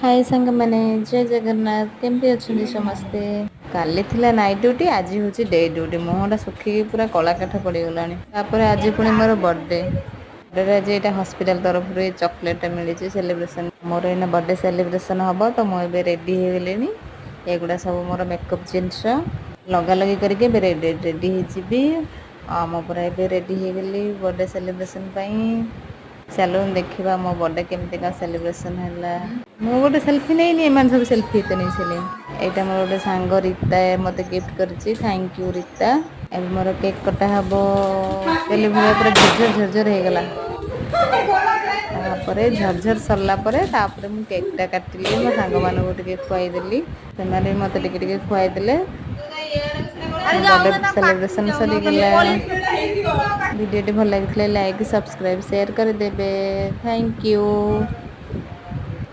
हाय सांग मैंने जय जगन्नाथ केमती अच्छे समस्ते। काली थिला नाइट ड्यूटी आज हूँ डे ड्यूटी मुहटा सुखी पूरा कला काठ पड़गला। आज पुणी मोर बर्थडे आज यहाँ हॉस्पिटल तरफ चॉकलेट मिली सेलिब्रेशन मोर एना बर्थडे सेलिब्रेशन हम तो मुझे रेडी हो गली। एगुड़ा सब मोर मेकअप जिनस लगा लगी करके रेडी हो पूरा ए रेडी हो गली बर्थडे सेलिब्रेशन। चलो देखा मो बर्थडे केमती का सेलिब्रेशन है। मु गोटे सेल्फी नहीं एम सब सेल्फी तो नहीं चले। यहाँ मोर गोटे सांग रीता मत गिफ्ट कर थैंक यू रीता। अब मोर केक कटा हम तेल भाया पूरा झरझर झरझर हो गला। झरझर सरला मुझे केकटा काटिली मो सांग मानू खुआईदेली से मत खुआईदे। बर्थडे सेलिब्रेशन सरीगला। वीडियो भल लगे लाइक सब्सक्राइब शेयर करदेवे। Thank you.